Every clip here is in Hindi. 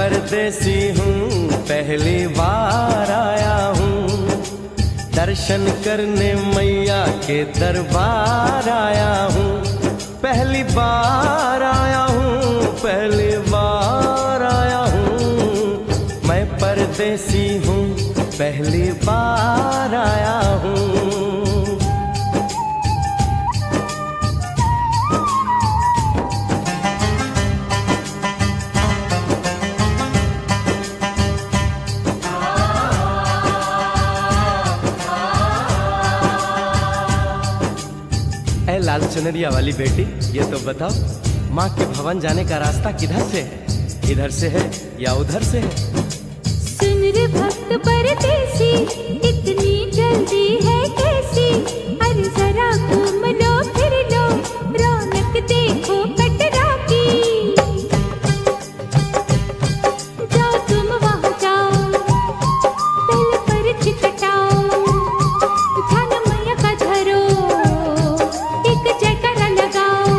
परदेसी हूँ, पहली बार आया हूँ, दर्शन करने मैया के दरबार आया हूँ। पहली बार आया हूँ, पहली बार आया हूँ, मैं परदेसी हूँ, पहली बार आया हूँ। ऐ लाल चुनरिया वाली बेटी, ये तो बताओ, माँ के भवन जाने का रास्ता किधर से है? इधर से है या उधर से है? सुन रे भक्त परदेसी, इतनी जल्दी है कैसी? अरे जरा घूम लो फिर लो, रौनक देखो कटरा की। जाओ तुम वहाँ जाओ, पहले परछ कटाओ, ध्यान मैया का धरो, एक जयकारा लगाओ।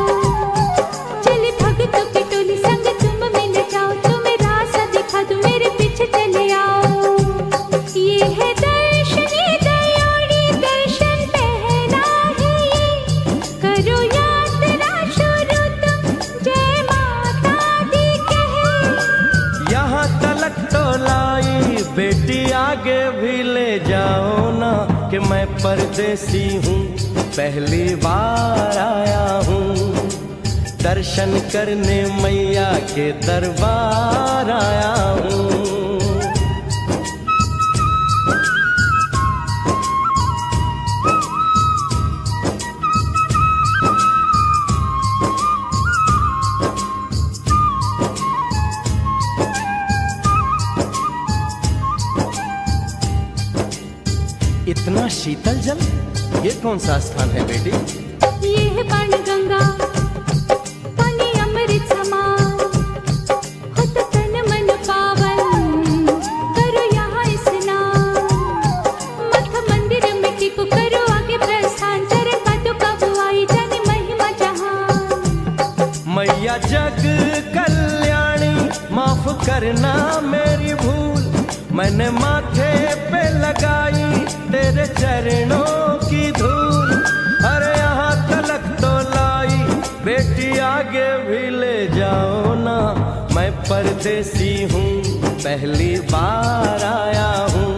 चले भक्तों की टोली संग तुम मिल जाओ, तुम्हें रास्ता दिखा दूं, मेरे पीछे चले आओ। ये है दर्शनी दयोड़ी दर्शन पहला है ये, करो यात्रा शुरू तुम, जय माता दी कहे। यहाँ तलक तो लाई बेटी, आगे भी ले जाओ ना, कि मैं परदेसी हूँ, पहली बार आया हूँ, दर्शन करने मैया के दरबार आया हूँ। इतना शीतल जल, ये कौन सा स्थान है बेटी? ये है बाण गंगा, पानी अमृत समान, होता तन मन पावन, करो यहाँ स्नान। मठ मंदिर में टिको, करो आगे प्रस्थान, चरण पादुका बुआई, जाने महिमा जहान। मैया जग कल्याणी, माफ करना मेरी भूल, मैंने माथे पे लगाई तेरे चरणों की धूल। अरे यहाँ तलक तो लाई बेटी, आगे भी ले जाओ ना, मैं परदेसी हूँ, पहली बार आया हूँ,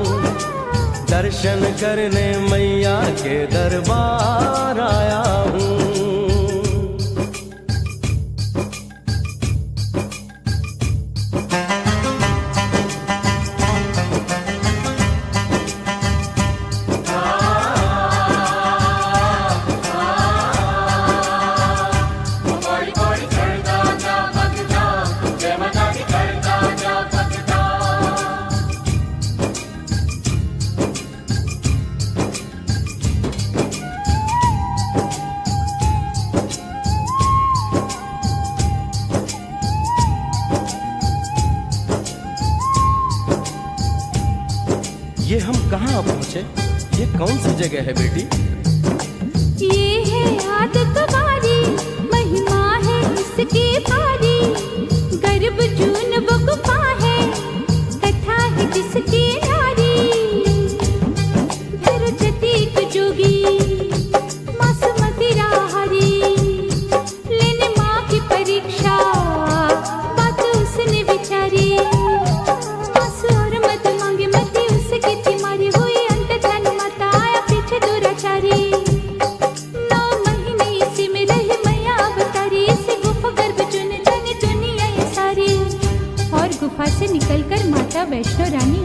दर्शन करने मैया के दरबार आया हूँ। ये हम कहाँ पहुँचे? ये कौन सी जगह है बेटी? ये है आदत बारी, महिमा है इसकी भारी, गर्भ जून वो गुफा है, कथा है जिसकी नारी। धरजती एक जोगी, मासूमती राहरी, लेने माँ की परीक्षा, बात उसने विचारी। आंसू और मत मांगे मती उसकी तिमारी, हुई अंत धन माता, आया पीछे दुराचारी। 9 महीने इसी में रही मैया अवतारी, इसी गुफा गर्भ चुन जाने दुनिया ये सारी। और गुफा से निकलकर माता वैष्णो रानी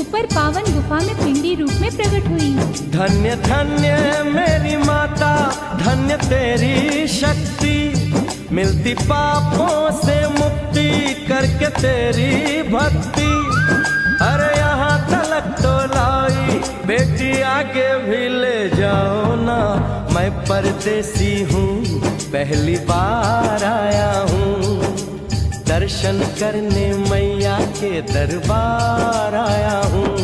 ऊपर पावन गुफा में पिंडी रूप में प्रकट हुई। धन्य धन्य मेरी माता, धन्य तेरी शक्ति, मिलती पापों से मुक्ति करके तेरी भक्ति। अरे यहाँ तलक तो लाई बेटी, आगे भी ले जाओ ना, मैं परदेसी हूँ, पहली बार आया हूँ, दर्शन करने मैया के दरबार आया हूँ।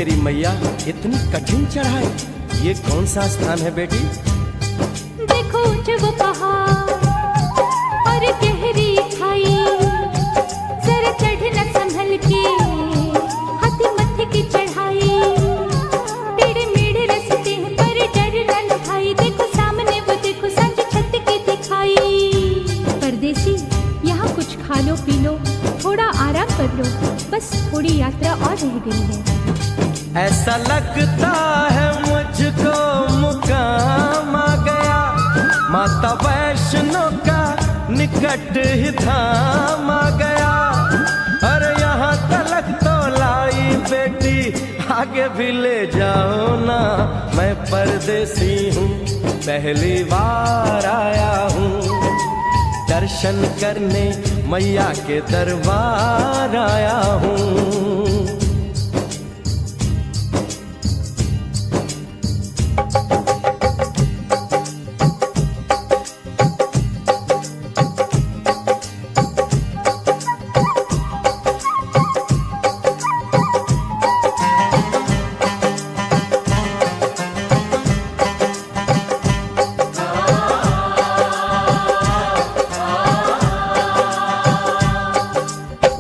मेरी मैया, इतनी कठिन चढ़ाई, ये कौन सा स्थान है बेटी? देखो जब पहाड़ और गहरी खाई, जरा चढ़ना संभल के, हाथी मत्थे की चढ़ाई, टेढ़े मेढ़े रास्ते हैं पर डर न भाई, देखो सामने वो देखो सांझ छत की दिखाई। परदेसी यहाँ कुछ खा लो पी लो, थोड़ा आराम कर लो, बस थोड़ी यात्रा और रह गई है। ऐसा लगता है मुझको मुकाम आ गया, माता वैष्णो का निकट ही धाम आ गया। अरे यहाँ तलक तो लाई बेटी, आगे भी ले जाओ ना, मैं परदेसी हूँ, पहली बार आया हूँ, दर्शन करने मैया के दरबार आया हूँ।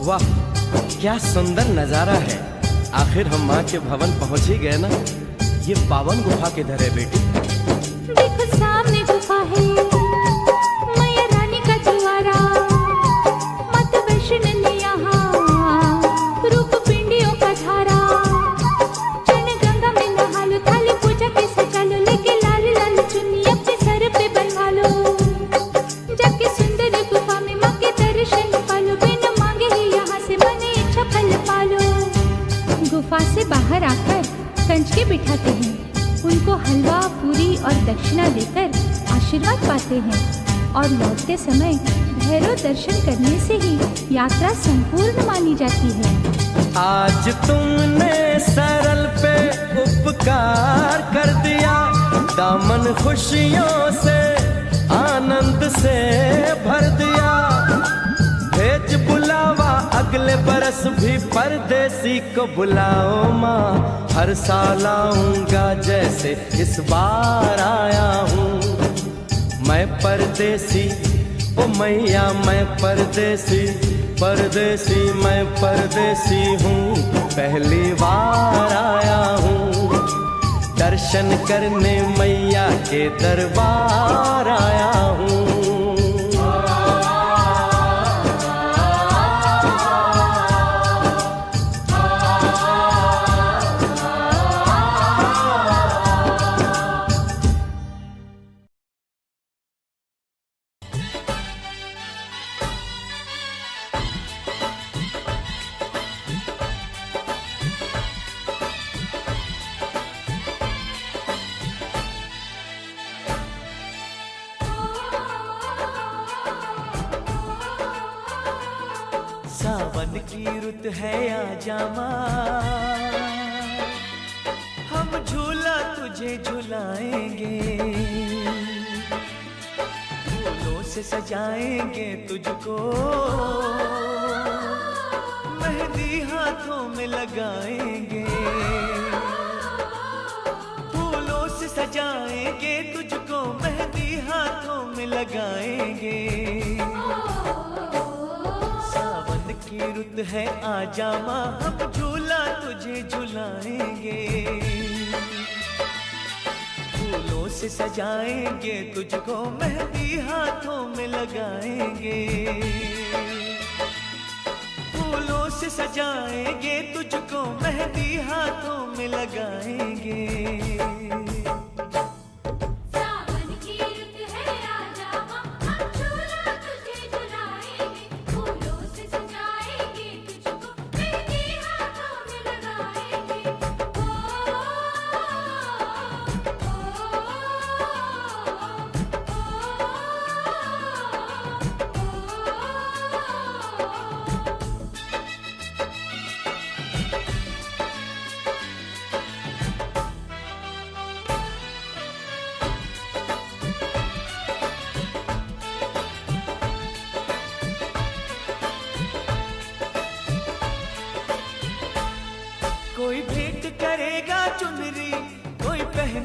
वाह, क्या सुंदर नजारा है। आखिर हम माँ के भवन पहुंच ही गए ना। ये पावन गुफा किधर है बेटी? देखो सामने गुफा है, मैया रानी का द्वारा, माता वैष्णो ने यहाँ रूप पिंडियों का धारा। चरण गंगा में नहा लो, थाली पूजा के सजा लो, लेके लाल लाल चुन्नी अपने सर पे बनवा लो, जाके सुंदर गुफा में माँ के दर्शन पालो, बिना मांगे ही यहाँ से मने इच्छा फल पालो। गुफा से बाहर आकर कंच के बिठाते हैं, उनको हलवा पूरी और दक्षिणा देकर आशीर्वाद पाते हैं, और लौटते समय भैरव दर्शन करने से ही यात्रा संपूर्ण मानी जाती है। आज तुमने सरल पे उपकार कर दिया, दामन खुशियों से आनंद से भर दिया। भेज बुलावा अगले बरस भी परदेसी को बुलाओ माँ, हर साल आऊंगा जैसे इस बार आया हूँ। मैं परदेसी ओ मैया, मैं परदेसी, परदेसी मैं परदेसी हूँ, पहली बार आया हूँ, दर्शन करने मैया के दरबार आया हूँ। सावन की रुत है आजा माँ, हम झूला तुझे झुलाएंगे, फूलों से सजाएंगे तुझको, मेहंदी हाथों में लगाएंगे, फूलों से सजाएंगे तुझको, मेहंदी हाथों में लगाएंगे। की रुत है आजा माँ, हम झूला तुझे झुलाएंगे, फूलों से सजाएंगे तुझको, मेहंदी हाथों में लगाएंगे, फूलों से सजाएंगे तुझको, मेहंदी हाथों में लगाएंगे।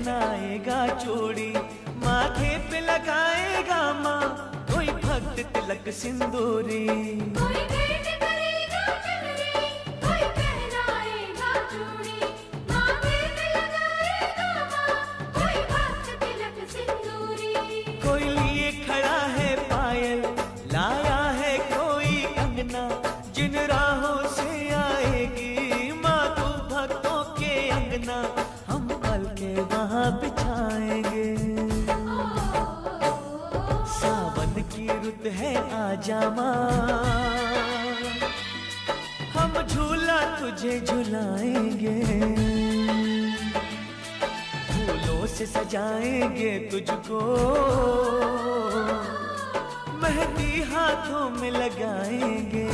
पहनाएगा चूड़ी, माथे पे लगाएगा माँ कोई भक्त तिलक सिंदूरी। कोई भेंट करेगा चुनरी, कोई पहनाएगा चूड़ी, माथे पे लगाएगा माँ कोई भक्त तिलक सिंदूरी। कोई लिए खड़ा है पायल, लाया है कोई कंगना, जिन राहों से आएगी माँ तू भक्तों के अंगना, हम पल के वहाँ बिछाएंगे। सावन की रुत है आजा माँ, हम झूला तुझे झुलाएंगे, फूलों से सजाएंगे तुझको, मेहंदी हाथों में लगाएंगे,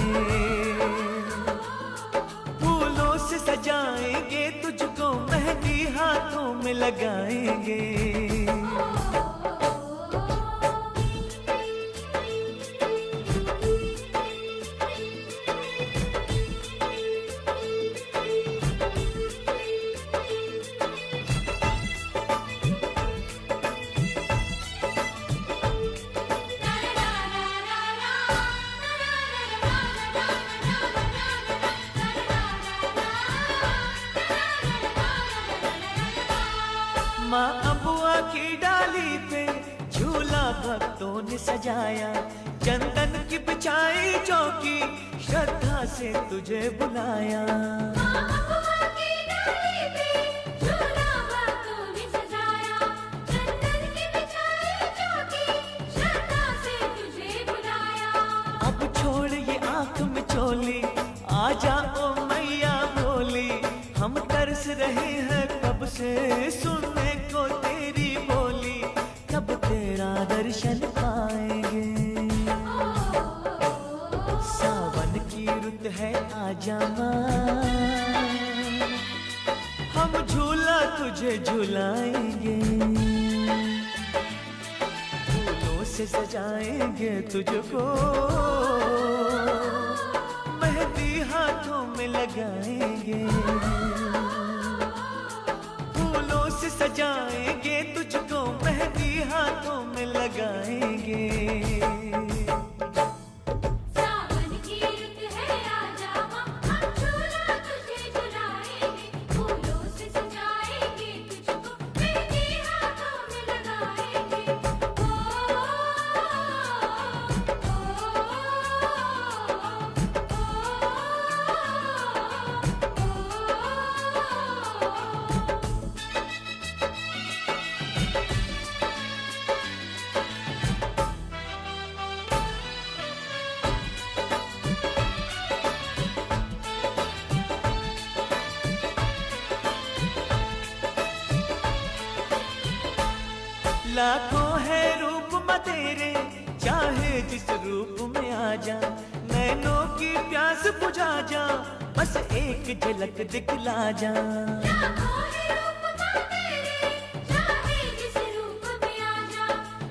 फूलों से सजाएंगे तुझको, मेहंदी हाथों में लगाएंगे। माँ अबुआ की डाली पे झूला भक्तों ने सजाया, चंदन की बिछाई चौकी, श्रद्धा से तुझे बुलाया। माँ अबुआ की डाली पे झूला भक्तों ने सजाया, चंदन की बिछाई चौकी, श्रद्धा से तुझे बुलाया। अब छोड़ ये आँख में चोली, आ जाओ मैया बोली, हम तरस रहे हैं कब से सुनने को तेरी बोली, कब तेरा दर्शन पाएंगे। सावन की रुत है आजा माँ, हम झूला तुझे झुलाएंगे, फूलों से सजाएंगे तुझको, मेहंदी हाथों में लगाएंगे, फूलों से सजाएंगे तुझको, मेहंदी हाथों में लगाएंगे। सावन की रुत है आजा माँ, हम झूला तुझे झुलाएंगे, फूलों से सजाएंगे तुझको, मेहंदी हाथों में लगाएंगे। लाखों है रूप माँ तेरे, चाहे जिस रूप में आ जा, नैनों की प्यास बुझा जा, बस एक झलक दिखला जा। लाखों है रूप माँ तेरे, चाहे जिस रूप में आ जा,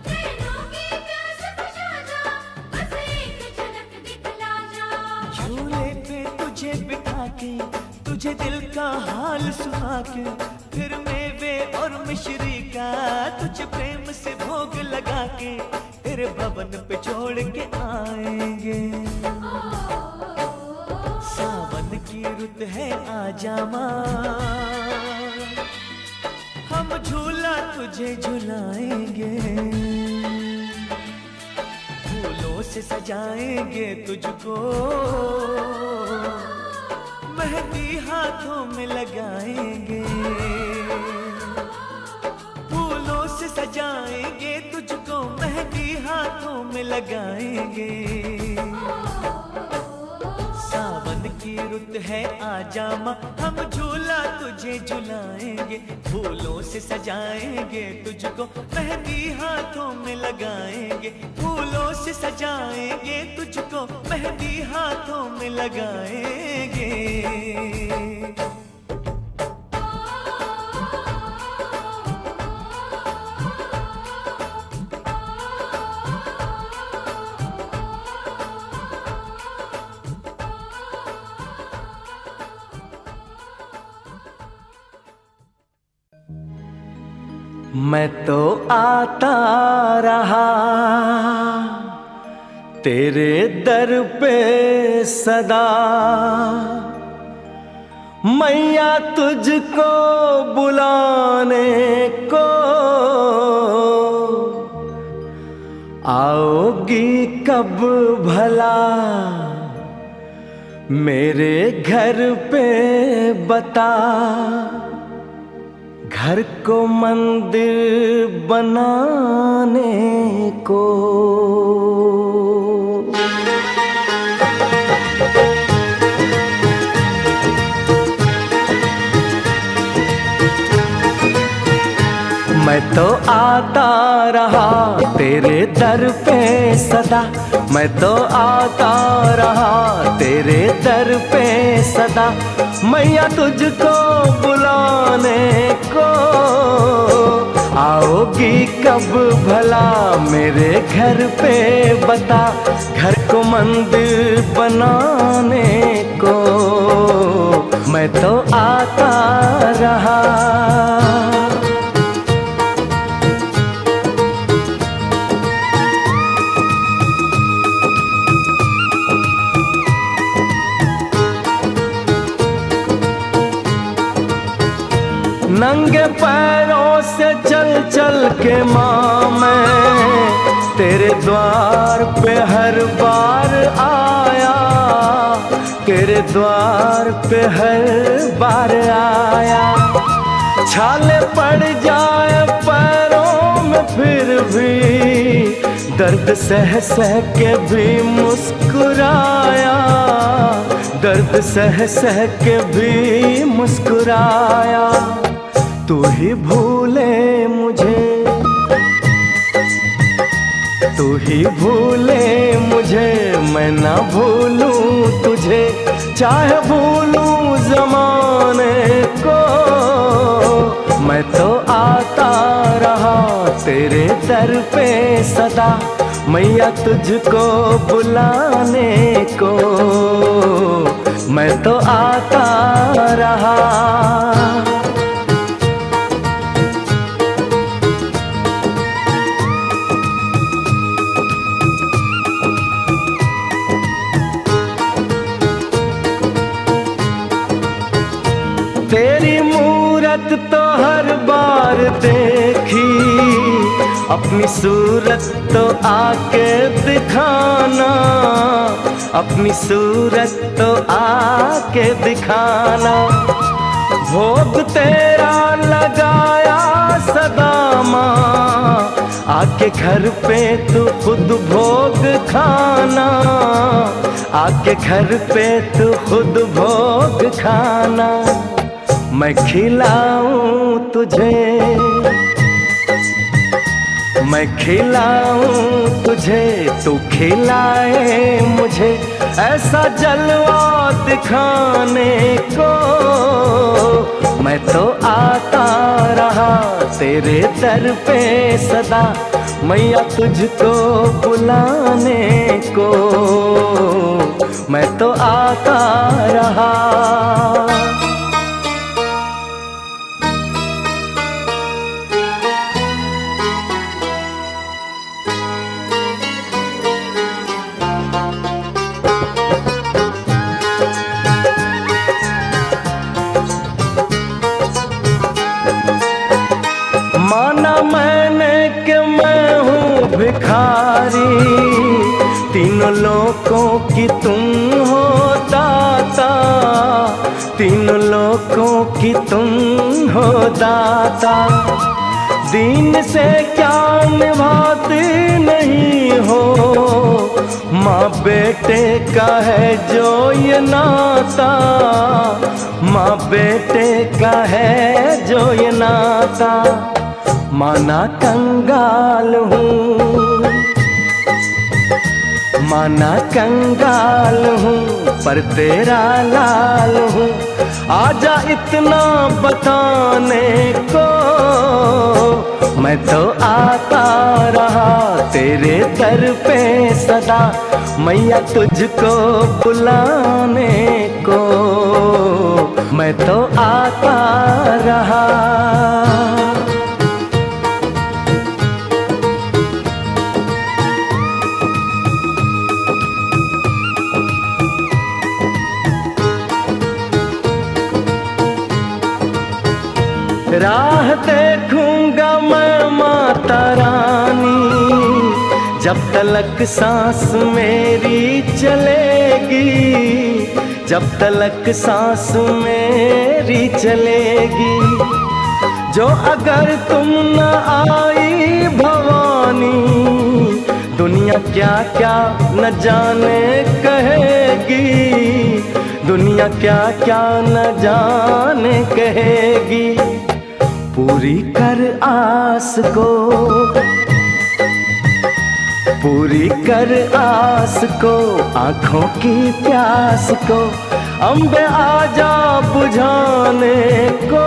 नैनों की प्यास बुझा जा, बस एक झलक दिखला जा। झूले पे तुझे बिठा के, तुझे दिल का हाल सुना के, फिर मेवे और मिश्री का तुझे प्रेम से भोग लगा के, तेरे भवन पे छोड़ के आएंगे। सावन की रुत है आजा माँ, हम झूला तुझे झुलाएंगे, फूलों से सजाएंगे तुझको, मेहंदी हाथों में लगाएंगे, फूलों से सजाएंगे तुझको, मेहंदी हाथों में लगाएंगे। सावन की रुत है आजा माँ, हम झूला तुझे झुलाएंगे, फूलों से सजाएंगे तुझको, मेहंदी हाथों में लगाएंगे, फूलों से सजाएंगे तुझको, मेहंदी हाथों में लगाएंगे। मैं तो आता रहा तेरे दर पे सदा, मैया तुझको बुलाने को आओगी कब भला मेरे घर पे बता। घर को मंदिर बनाने को मैं तो आता रहा तेरे दर पे सदा, मैं तो आता रहा तेरे दर पे सदा, मैया तुझको बुलाने को आओगी कब भला मेरे घर पे बता। घर को मंदिर बनाने को मैं तो आता रहा। नंगे पैरों से चल चल के माँ मैं तेरे द्वार पे हर बार आया, तेरे द्वार पे हर बार आया। छाले पड़ जाए पैरों में फिर भी दर्द सह सह के भी मुस्कुराया, दर्द सह सह के भी मुस्कुराया। तू ही भूले मुझे, तू ही भूले मुझे, मैं ना भूलूं तुझे, चाहे भूलूं ज़माने को। मैं तो आता रहा तेरे दर पे सदा, मैया तुझको बुलाने को मैं तो आता रहा। तेरी मूरत तो हर बार देखी, अपनी सूरत तो आके दिखाना, अपनी सूरत तो आके दिखाना। भोग तेरा लगाया सदा माँ, आके घर पे तू खुद भोग खाना, आके घर पे तू खुद भोग खाना। मैं खिलाऊं तुझे, मैं खिलाऊं तुझे, तू खिलाए मुझे, ऐसा जलवा दिखाने को मैं तो आता रहा तेरे दर पे सदा, मैया तुझको बुलाने को मैं तो आता रहा। माना मैंने कि मैं हूँ भिखारी, तीनों लोकों की तुम हो दाता, तीनों लोकों की तुम हो दाता। दीन से क्या निभाते नहीं हो, माँ बेटे का है जो ये नाता, माँ बेटे का है जो ये नाता। माना कंगाल हूँ, माना कंगाल हूँ, पर तेरा लाल हूँ, आजा इतना बताने को मैं तो आता रहा तेरे दर पे सदा, मैया तुझको बुलाने को मैं तो आता रहा। राह देखूंगा मैं माता रानी, जब तलक सांस मेरी चलेगी, जब तलक सांस मेरी चलेगी। जो अगर तुम न आई भवानी, दुनिया क्या क्या न जाने कहेगी, दुनिया क्या क्या न जाने कहेगी। पूरी कर आस को, पूरी कर आस को, आँखों की प्यास को, अम्बे आजा बुझाने को।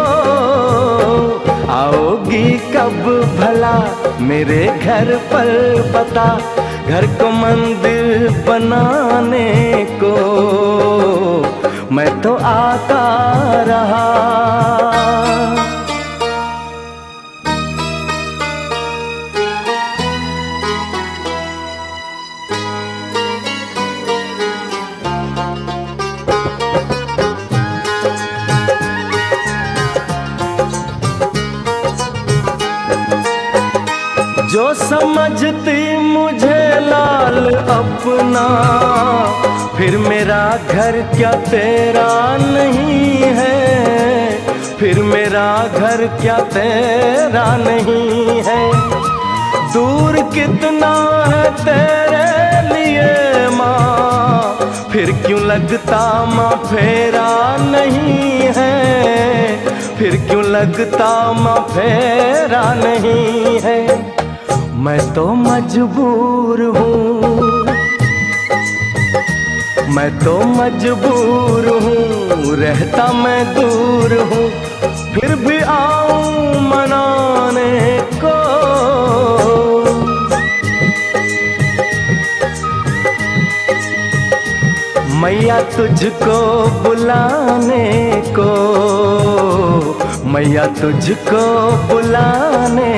आओगी कब भला मेरे घर पर बता, घर को मंदिर बनाने को। मैं तो आता रहा। जो समझती मुझे लाल अपना, फिर मेरा घर क्या तेरा नहीं है, फिर मेरा घर क्या तेरा नहीं है। दूर कितना है तेरे लिए माँ, फिर क्यों लगता माँ फेरा नहीं है, फिर क्यों लगता माँ फेरा नहीं है। मैं तो मजबूर हूँ, मैं तो मजबूर हूँ, रहता मैं दूर हूँ, फिर भी आऊँ मनाने को। मैया तुझको बुलाने को, मैया तुझको बुलाने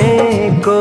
को।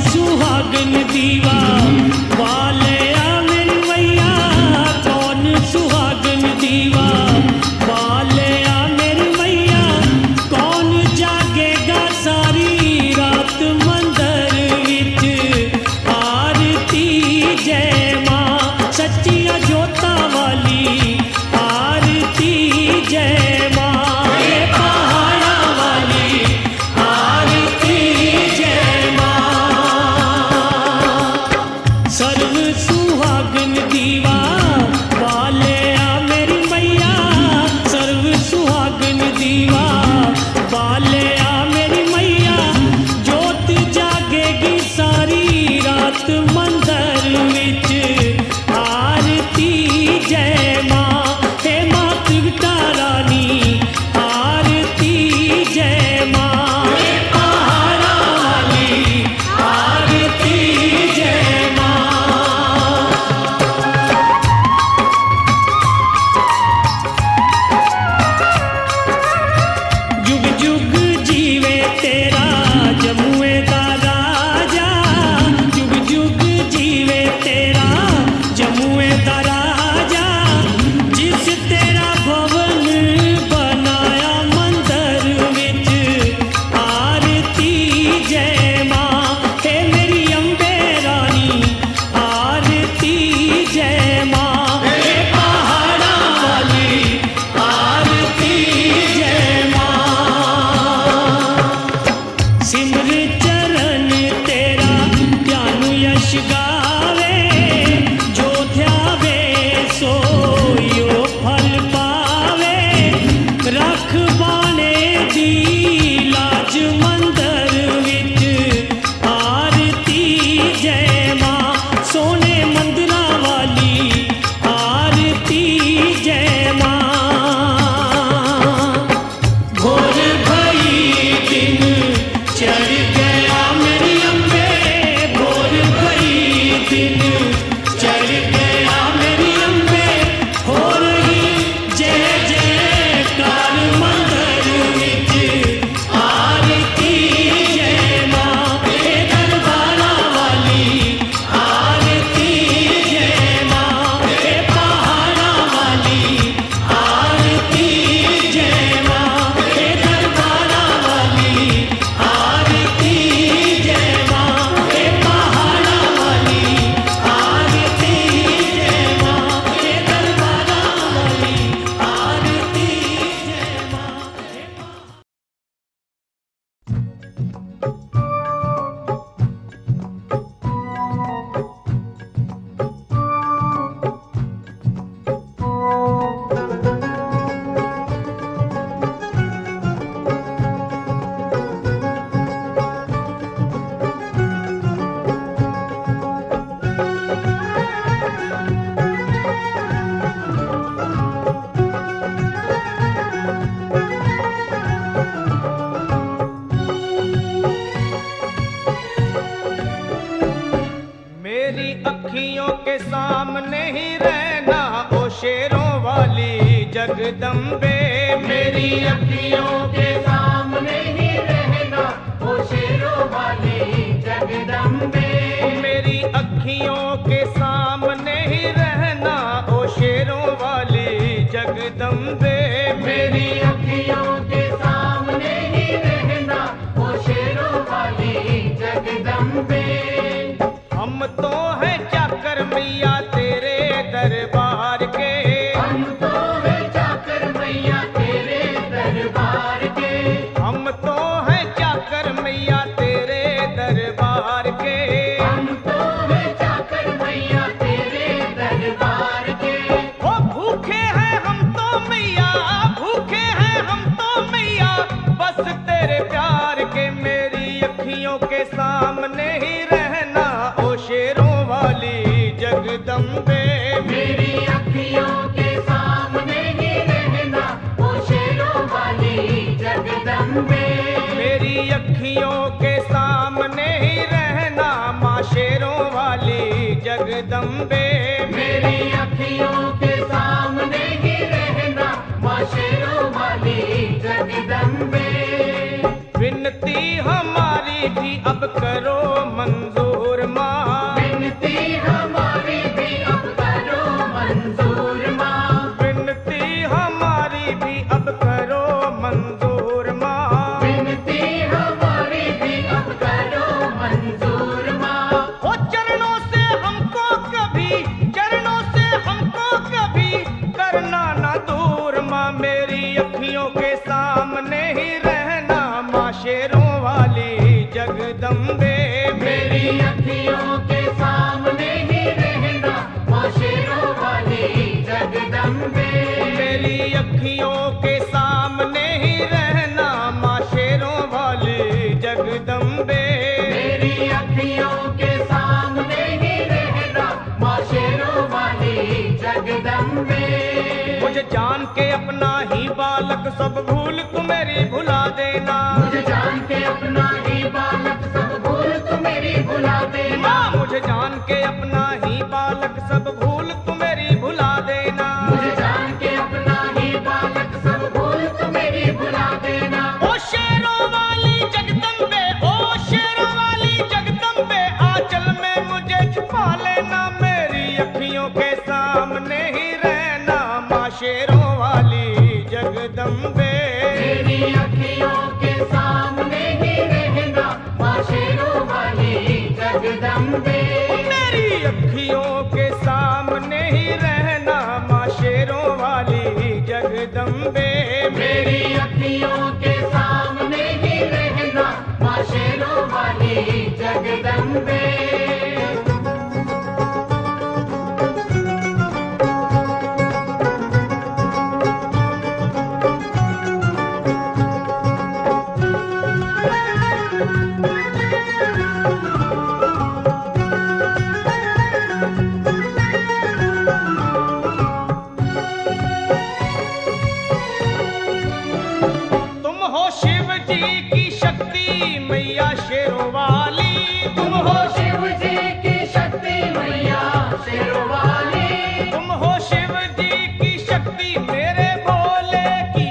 सुहागन दीवा वाल जगदम्बे। मेरी अखियों के सामने ही रहना ओ शेरों वाली जगदम्बे। मेरी अखियों के सामने ही रहना ओ शेरों वाली जगदम्बे। मेरी अखियों के सामने ही रहना ओ शेरों वाली जगदम्बे। हम तो हैं चाकर मैया तेरे दरबार के। हम तो है जाकर मैया तेरे दरबार के। हम तो हैं चाकर मैया तेरे दरबार के। हम तो है जाकर मैया तेरे दरबार के। ओ भूखे हैं हम तो मैया, भूखे हैं हम तो मैया, बस तेरे प्यार के। मेरी अखियों के सामने ही रहना ओ शेरों वाली जगदम्बे। मेरी अखियों के सामने ही रहना ओ शेरों वाली जगदम्बे। मेरी अखियों के सामने ही रहना माँ शेरों वाली जगदम्बे। मेरी अखियों के सामने ही रहना माँ शेरों वाली जगदम्बे। विनती हमारी भी अब करो मंजूर माँ। विनती हमारी भी अब करो मंजूर माँ। विनती हमारी भी अब करो मंजूर माँ। विनती हमारी भी अब करो मंजूर माँ। ओ चरणों से हमको कभी, चरणों से हमको कभी करना ना दूर माँ। मेरी अखियों के सामने ही रहना माँ शेरों वाली जगदम्बे। मेरी अखियों के सामने ही रहना माँ शेरों वाली जगदम्बे। मेरी अखियों के सामने ही रहना माँ शेरों वाली जगदम्बे। मेरी अखियों के सामने ही रहना माँ शेरों वाली जगदम्बे। मुझे जान के अपना ही बालक सब भूल तू मेरी भुला देना। मुझे जान के अपना ही बालक सब भूल तू मेरी भुला देना। माँ मुझे जान के अपना ही बालक सब भूल तू मेरी भुला देना। मुझे जान के अपना ही बालक सब भूल तू मेरी भुला देना। ओ शेरों वाली जगदम्बे, ओ शेरों वाली जगदम्बे, आंचल में मुझे छुपा लेना। मेरी अखियों के सामने ही रहना माँ शेरों वाली जगदम्बे। मेरी अखियों के सामने ही रहना माँ शेरों वाली जगदम्बे। मेरी अखियों के सामने ही रहना माँ शेरों वाली जगदम्बे। मेरी अखियों के सामने ही रहना माँ शेरों वाली जगदम्बे। तुम हो शिव जी की शक्ति मैया शेरों वाली। तुम हो शिव जी की शक्ति मैया शेरों वाली। तुम हो शिव जी की शक्ति मेरे भोले की,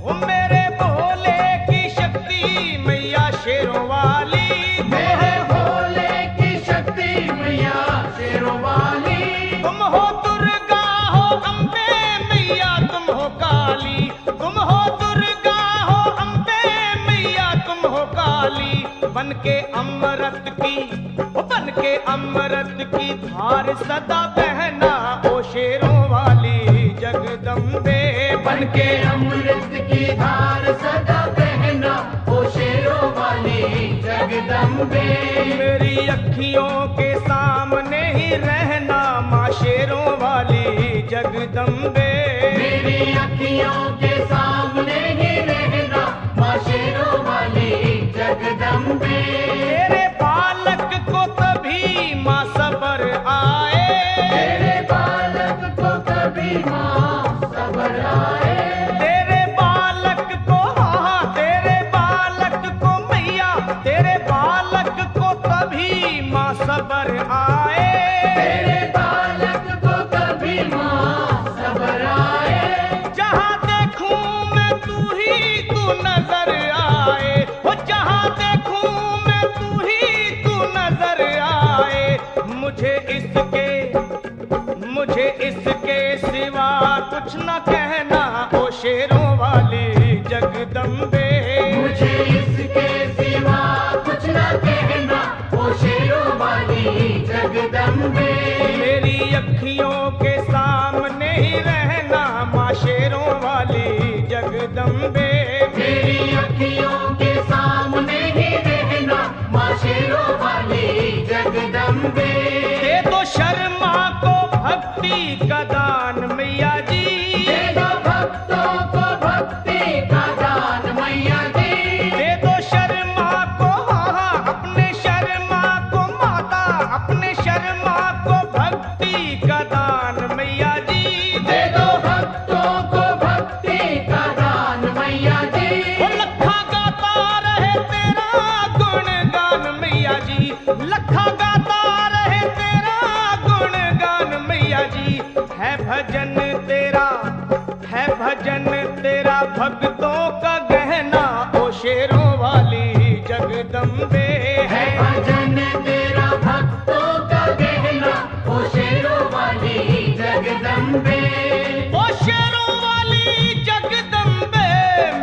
ओ मेरे भोले की शक्ति मैया शेरों वाली। मेरे भोले की शक्ति मैया शेरों वाली। तुम हो दुर्गा हो अम्बे मैया तुम हो काली। तुम हो दुर्गा हो अम्बे मैया तुम हो काली। बन के अमृत की, ओ बन के अमृत की धार सदा बहना ओ शेरों वाली जगदम्बे। बन के अमृत की धार सदा बहना ओ शेरों वाली जगदम्बे। मेरी अखियों के सामने ही रहना माँ शेरों वाली जगदम्बे। मेरी अखियों के सामने ही रहना माँ शेरों वाली जगदम्बे। तेरे बालक को कभी माँ सबर आए। तेरे बालक को कभी माँ सबर आए। तेरे बालक को, हाँ तेरे बालक को मैया, तेरे बालक को कभी माँ सबर आए। तेरे बालक को कभी माँ सबर आए। जहाँ शेरों वाली जगदम्बे। मुझे इसके सिवा कुछ न कहना ओ शेरों वाली जगदम्बे। मेरी अखियों के सामने ही रहना माँ शेरों वाली जगदम्बे। मेरी अखियों के सामने ही रहना माँ शेरों वाली जगदम्बे। दे दो शर्मा को भक्ति का दान मैया जी। दे दो भक्तों को भक्ति का दान मैया जी। दे दो शर्मा को अपने शर्मा को माता, अपने शर्मा को भक्ति का दान मैया जी। दे दो भक्तों को भक्ति का दान मैया जी। वो लखा गाता रहे तेरा गुणगान मैया जी। लखा गाता रहे तेरा गुणगान मैया जी। है भजन तेरा, है भजन तेरा भक्तों का गहना ओ शेरों वाली जगदम्बे। है भजन तेरा भक्तों का गहना ओ शेरों वाली जगदम्बे। ओ शेरों वाली जगदम्बे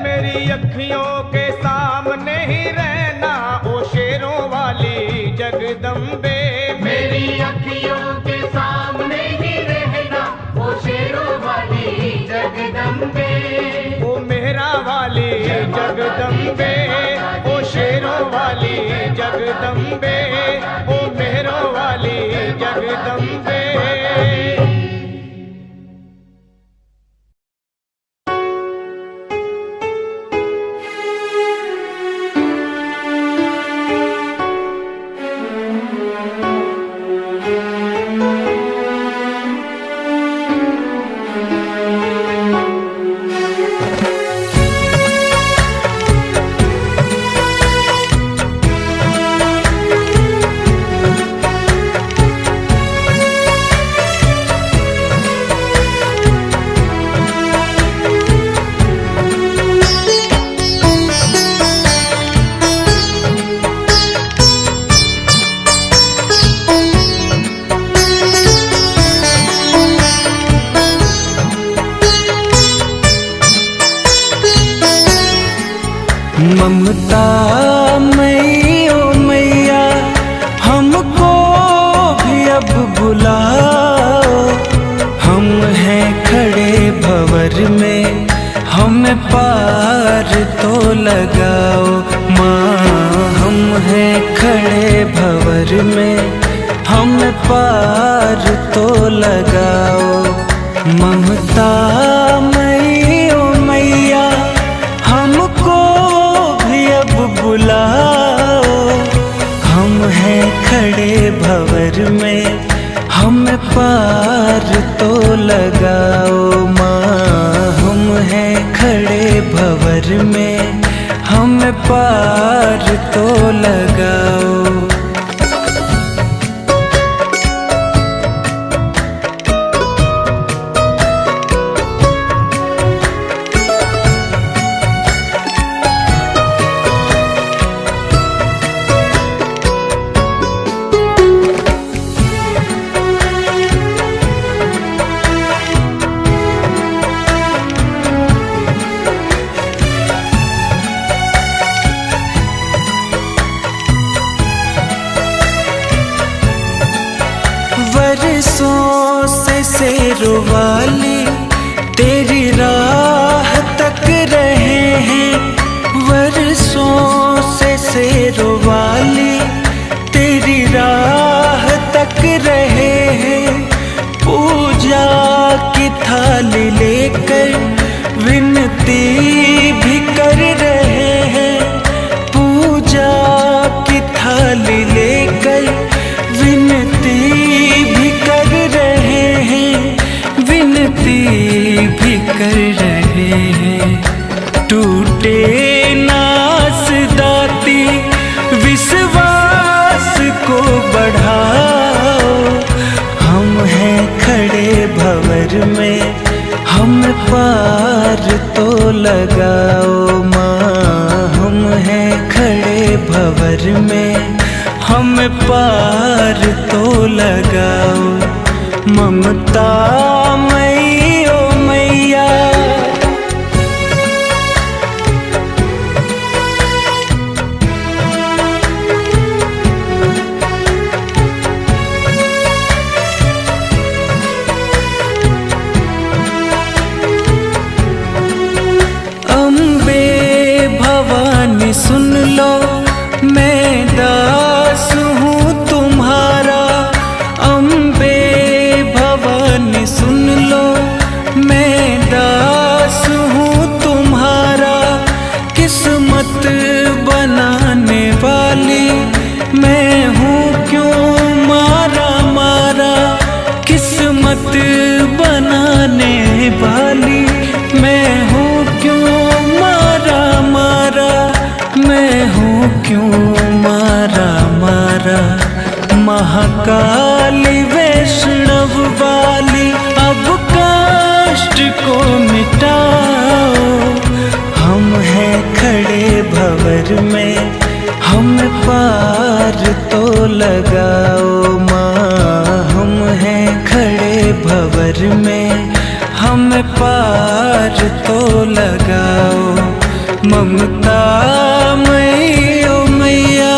मेरी अखियों के सामने ही रहना ओ शेरों वाली जगदम्बे। मेरी अखियों के सामने ही रहना ओ शेरों वाली जगदम्बे। ओ मेहरा वाली जगदम्बे, ओ शेरों वाली जगदम्बे, ओ मेहरों वाली जगदम्बे। ममता मई ओ मैया हमको भी अब बुलाओ। हम हैं खड़े भंवर में, हमें पार तो लगाओ। माँ हम हैं खड़े भंवर में, हमें पार तो लगाओ। ममता मई ओ मैया हमको भी अब बुलाओ। हम हैं खड़े भंवर में, हमें पार तो लगाओ। माँ हम हैं खड़े भंवर में, हमें पार तो लगाओ। बरसों से शेरों वाली तेरी राह तक रहे हैं। बरसों से शेरों वाली तेरी राह तक रहे हैं। पूजा की थाली लेकर विनती भी कर रहे हैं। पूजा की थाली लेकर विनती भी कर रहे हैं। विनती भी कर रहे हैं। टूटे नास दाती विश्वास को बढ़ाओ। हम हैं खड़े भंवर में, हम पार तो लगाओ। माँ हम हैं खड़े भंवर में, हम पार तो लगाओ। ममता मई ओ मैया लो, मैं दास हूँ तुम्हारा। अम्बे भवानी सुन लो, मैं दास हूँ तुम्हारा। किस्मत बनाने वाली मैं हूँ, क्यों मारा मारा। किस्मत बनाने वाली मैं हूँ, क्यों मारा मारा। मैं हूँ, क्यों मारा मारा। महाकाली वैष्णव वाली अब कष्ट को मिटाओ। हम हैं खड़े भंवर में, हम पार तो लगाओ माँ। हम हैं खड़े भंवर में, हम पार तो लगाओ। ममता मई ओ मैया,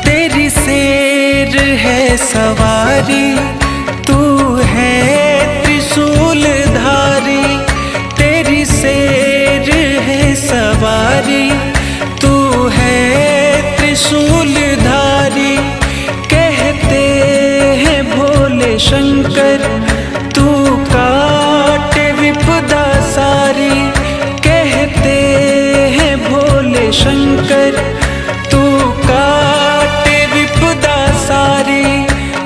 तेरी शेर है सवारी, तू है त्रिशूलधारी। तेरी शेर है सवारी, तू है त्रिशूलधारी। कहते हैं भोले शंकर, तू काटे विपदा सारी। कहते हैं भोले शंकर, तू काटे विपदा सारी।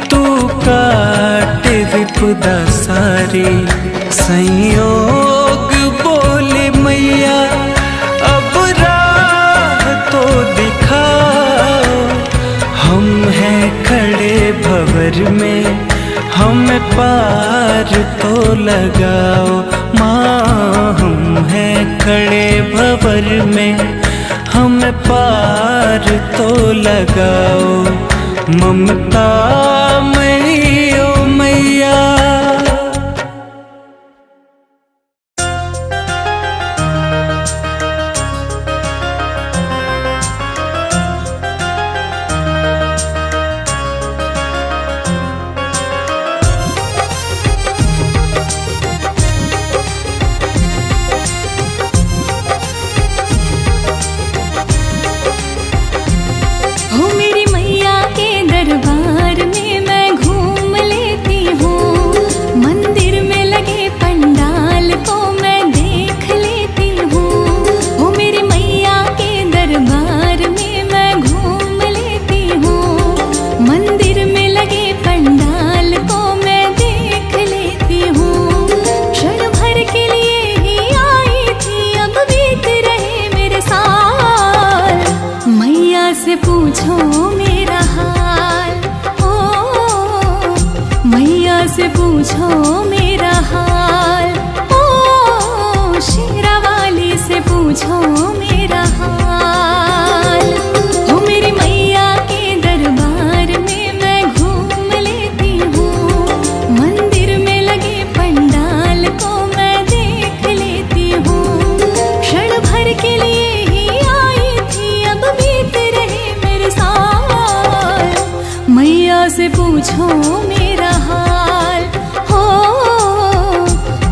तू काटे विपदा सारी। संयोग बोले मैया अब राह तो दिखाओ। हम हैं खड़े भंवर में, हम पार तो लगाओ माँ। हम हैं खड़े भंवर में, हम पार तो लगाओ। ममता मई ओ मैया, हो मेरी मैया के दरबार में मैं घूम लेती हूँ। मंदिर में लगे पंडाल को मैं देख लेती हूँ। हो मेरी मैया के दरबार में मैं घूम लेती हूँ। मंदिर में लगे पंडाल को मैं देख लेती हूँ। क्षण भर के लिए ही आई थी, अब बीत रहे मेरे साल। मैया से पूछो मेरा हाल, ओ मैया से पूछो मेरा हाल। ओ शेरा वाली से पूछो मेरा हाल। हो मेरी मैया के दरबार में मैं घूम लेती हूँ। मंदिर में लगे पंडाल को मैं देख लेती हूँ। क्षण भर के लिए ही आई थी, अब बीत रहे मेरे साल। मैया से पूछो मेरा हाल, हो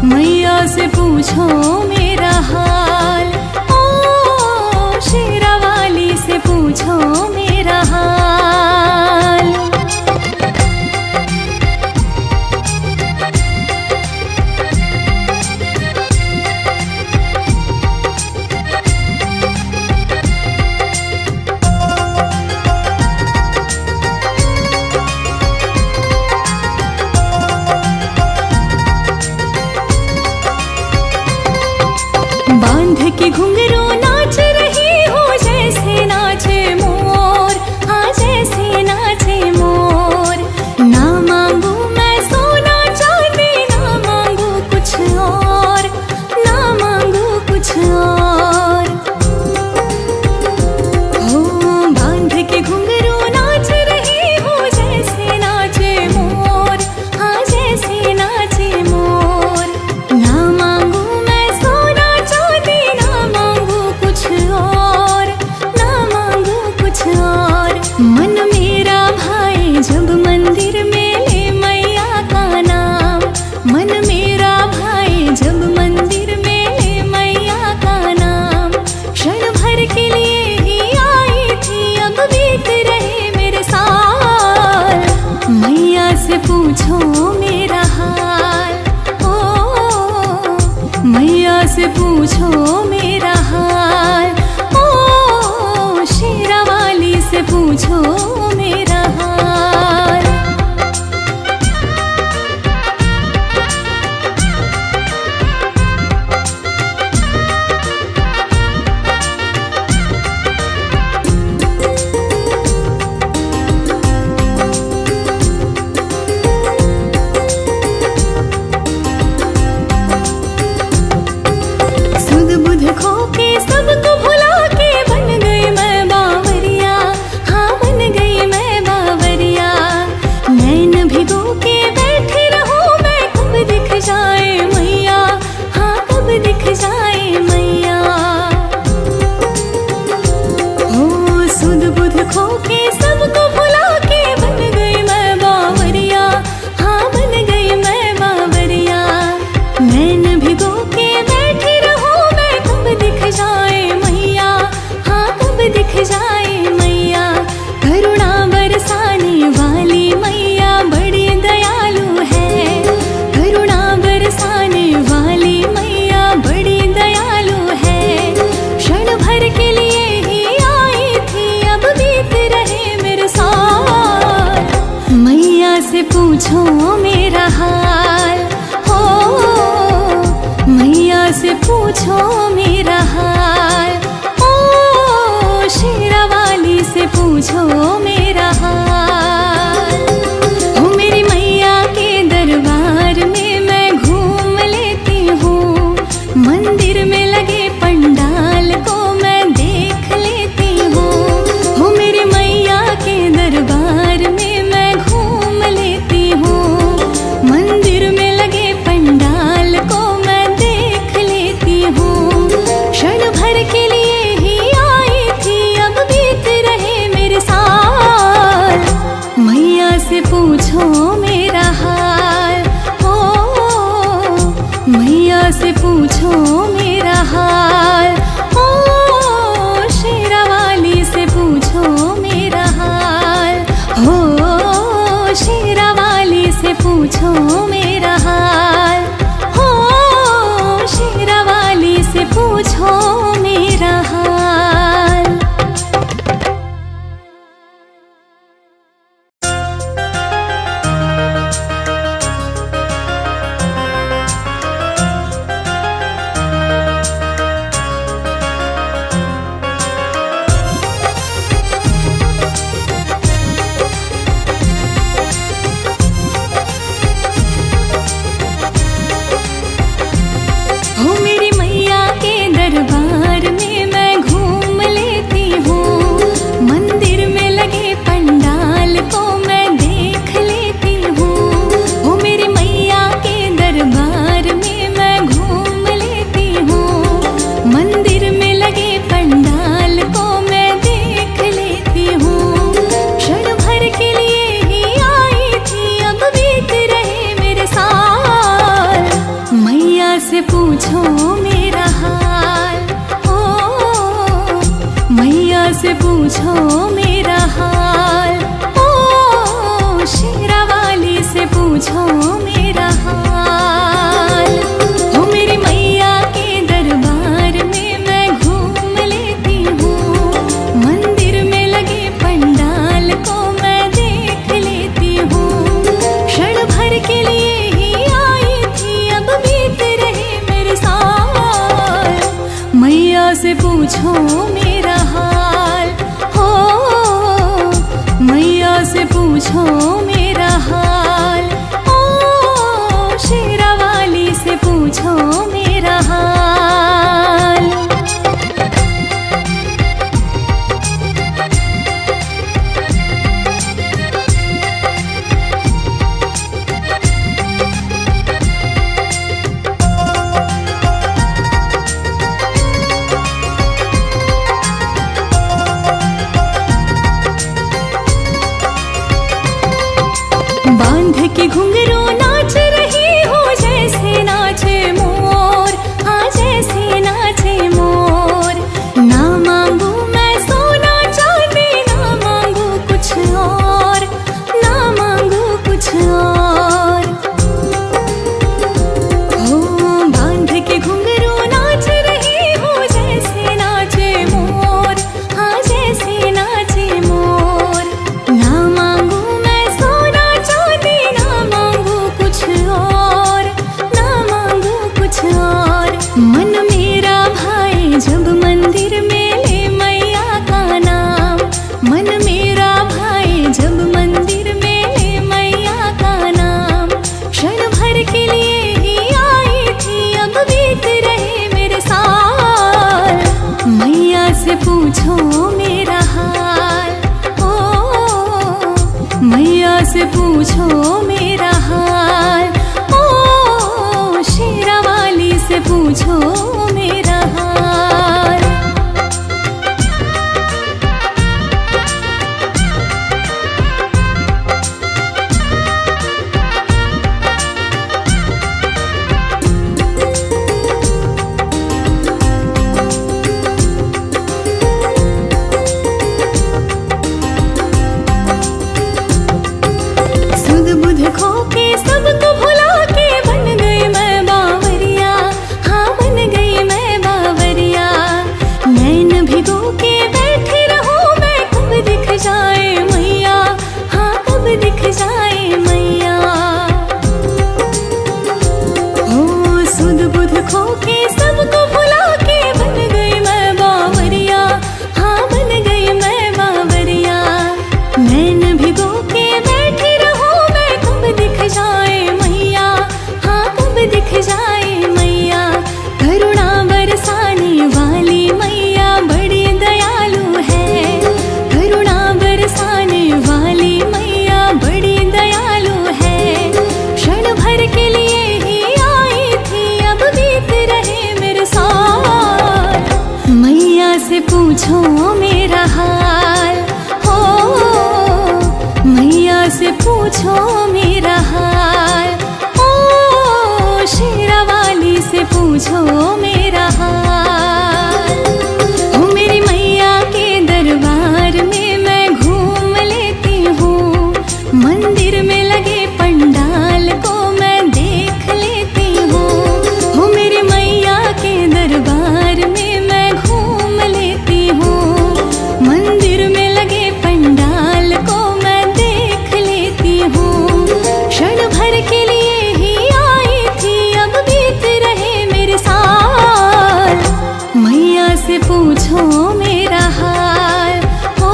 मैया से पूछो मेरा हाल। ओ शेरा वाली से पूछो मेरा हाल। बांध के घुंघरू नाच रही हो जैसे नाचे मोर। हाँ जैसे नाचे मोर। ना मांगू मैं सोना चांदी, ना मांगू कुछ और, ना मांगू कुछ और। हो बांध के घुंघरू नाच रही हो जैसे नाचे मोर। हाँ जैसे नाचे मोर। ना मांगू मैं सोना चांदी, ना मांगू कुछ से पूछो मेरा हाल, ओ शेरा वाली से पूछो मेरा हाल। सुध बुध खो के सबको भुला के बन गई मैं बावरिया, हाँ बन गई मैं बावरिया। नैन भिगो के बैठी रहूं मैं, कब दिख जाए मैया, हाँ कब दिख जाए मैया। ओ सुध बुध खो के सबको भुला के बन गई मैं बावरिया, हाँ बन गई मैं बावरिया। नैन भिगो के बैठी रहूं मैं, कब दिख जाए मैया, हाँ कब दिख जाए मैया। करुणा बरसाने वाली मैया बड़ी दयालु है, करुणा बरसाने वाली मैया बड़ी दयालु है। क्षण भर के लिए ही आई थी, अब बीत रहे मेरे साल। मैया से पूछो मेरा हाल, हो मैया से पूछो मेरा हाल, ओ शेरा वाली से पूछो मेरा हाल। हो मेरी मैया के दरबार में मैं घूम लेती हूँ, मंदिर में लगे पंडाल को मैं देख लेती हूँ। हो मेरी मैया के दरबार में मैं घूम लेती हूँ, मंदिर में लगे पंडाल को मैं देख लेती हूँ। क्षण भर के लिए ही आई थी, अब बीत रहे मेरे साल। मैया से पूछो मेरा हाल, हो मैया से पूछो मेरा हाल, ओ शेरा वाली से पूछो मेरा हाल, हो शेरा वाली से पूछो मेरा हाल, हो शेरा वाली से पूछो मेरा हाल। हो मेरी मैया के दरबार में मैं घूम लेती हूँ, मंदिर में लगे पंडाल को मैं देख लेती हूँ। हो मेरी मैया के दरबार में मैं घूम लेती हूँ, मंदिर में लगे पंडाल को मैं देख लेती हूँ। क्षण भर के लिए ही आई थी, अब बीत रहे मेरे साल। मैया से पूछो मेरा हाल, ओ मैया से पूछो मेरा हाल, ओ शेरा वाली से पूछो मेरा हाल। हो मेरी मैया के दरबार में मैं घूम लेती हूँ, मंदिर में लगे पंडाल को मैं देख लेती हूँ। क्षण भर के लिए ही आई थी, अब बीत रहे मेरे साल। मैया से पूछो मेरा हाल, हो मैया से पूछो मेरा हाल, ओ शेरा वाली से पूछो मेरा हाल। मन मेरा भाई जब मंदिर में ले मैया का नाम, मन मेरा भाई जब मंदिर में ले मैया का नाम। क्षण भर के लिए ही आई थी, अब बीत रहे मेरे साल। मैया से पूछो मेरा हाल, ओ मैया से पूछो मेरा हाल, ओ शेरा वाली से पूछो मेरा हाल। सुध बुध खो के सबको भुला के बन गई मैं बावरिया, हाँ बन गई मैं बावरिया। नैन भिगो के बैठी रहूं मैं, कब दिख जाए मैया, हाँ कब दिख जाए मैया। हो सुध बुध खो के सबको भुला के बन गई मैं बावरिया, हाँ बन गई मैं बावरिया। नैन भिगो के बैठी रहूं मैं, कब दिख जाए मैया, हाँ कब दिख जाए मैया। करुणा बरसाने वाली मैया बड़ी दयालु है, करुणा बरसाने वाली मैया बड़ी दयालु है। क्षण भर के लिए ही आई थी, अब बीत रहे मेरे साल। मैया से पूछो मेरा हाल, हो मैया से पूछो मेरा हाल, ओ शेरा वाली से पूछो मेरा हाल। हो मेरी मैया के दरबार में मैं घूम लेती हूँ, मंदिर में लगे पंडाल को मैं देख लेती हूँ। हो मेरी मैया के दरबार में मैं घूम लेती हूँ, मंदिर में लगे पंडाल को मैं देख लेती हूँ। क्षण भर के लिए ही आई थी, अब बीत रहे मेरे साल। मैया से पूछो मेरा हाल, ओ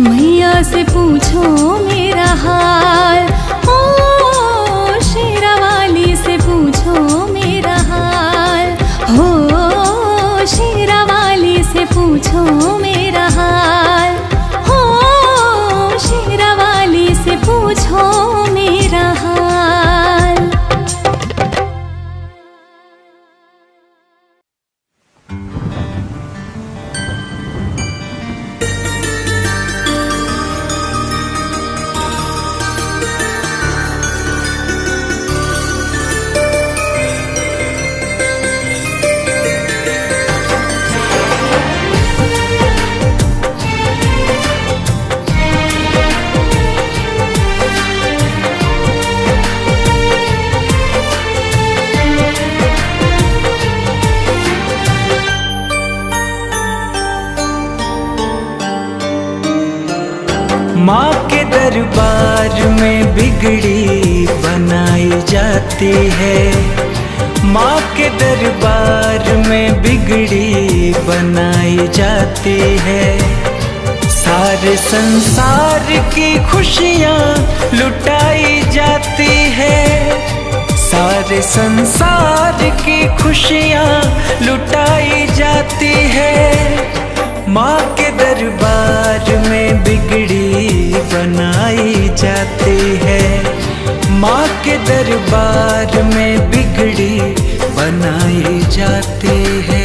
मैया से पूछो मेरा हाल, ओ शेरा वाली से पूछो मेरा हाल, हो शेरा वाली से पूछो मेरा हाल, हो शेरा वाली से पूछो मेरा हाल। माँ के दरबार में बिगड़ी बनाई जाती है, माँ के दरबार में बिगड़ी बनाई जाती है। सारे संसार की खुशियाँ लुटाई जाती है, सारे संसार की खुशियाँ लुटाई जाती है। माँ के दरबार में बिगड़ी बनाई जाती है, माँ के दरबार में बिगड़ी बनाई जाती है।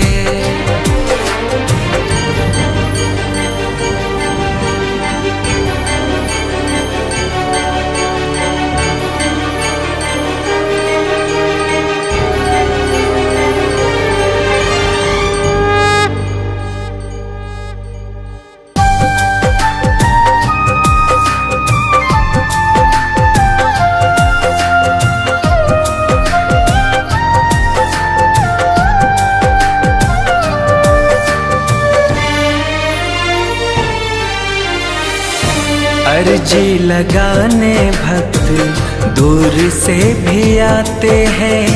अर्जी लगाने भक्त दूर से भी आते हैं,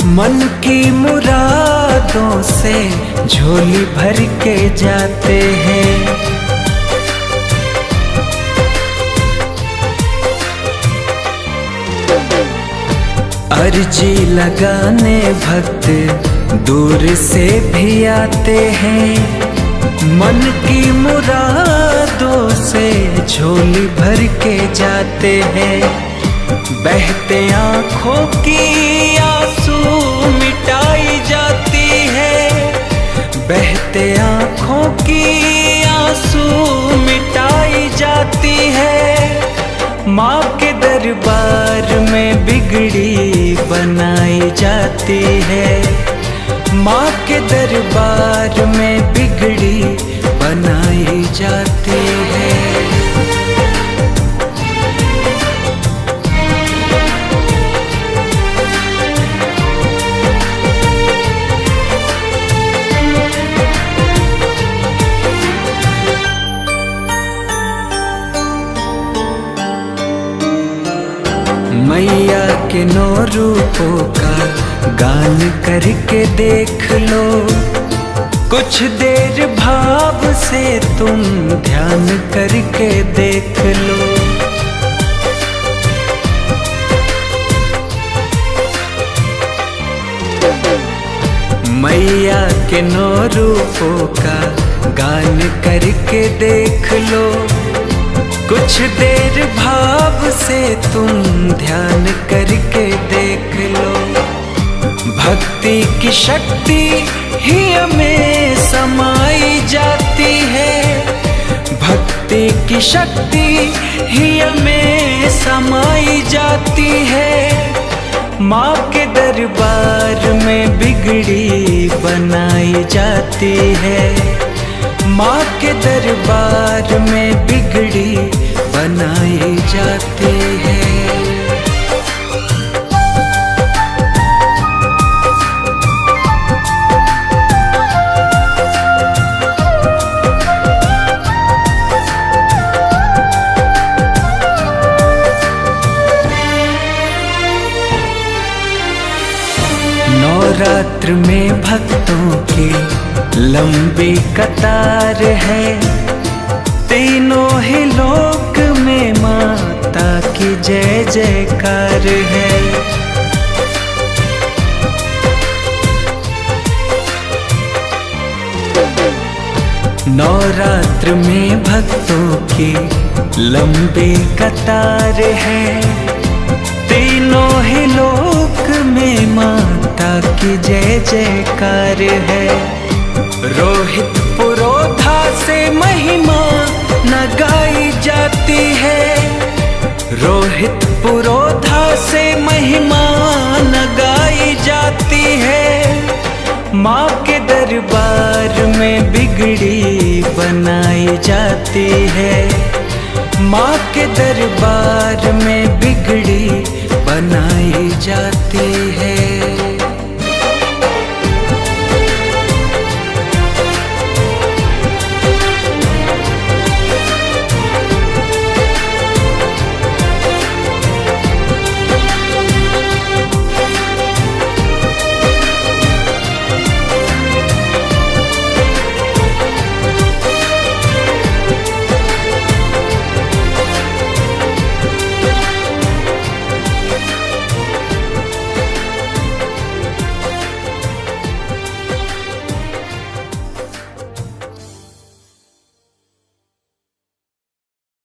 मन की मुरादों से झोली भर के जाते हैं। अर्जी लगाने भक्त दूर से भी आते हैं। मन की मुरादों से झोली भर के जाते हैं। बहते आँखों की आंसू मिटाई जाती है। बहते आँखों की आंसू मिटाई जाती है। माँ के दरबार में बिगड़ी बनाई जाती है। माँ के दरबार में बिगड़ी बनाई जाती है। मैया के 9 रूपों का गान करके देख लो। कुछ देर भाव से तुम ध्यान करके देख लो। मैया के 9 रूपों का गान करके देख लो। कुछ देर भाव से तुम ध्यान करके देख लो। भक्ति की शक्ति ही हमें समाई जाती है। भक्ति की शक्ति ही हमें समाई जाती है। माँ के दरबार में बिगड़ी बनाई जाती है। माँ के दरबार में बिगड़ी बनाई जाती है। नवरात्र में भक्तों की लंबी कतार है। तीनों ही लोक में माता की जय जयकार है। नवरात्र में भक्तों की लंबी कतार है। तीनों ही लोक में माता की जय जयकार है। रोहित पुरोधा से महिमा न गाई जाती है। रोहित पुरोधा से महिमा न गाई जाती है। माँ के दरबार में बिगड़ी बनाई जाती है। माँ के दरबार में बिगड़ी बनाई जाती है।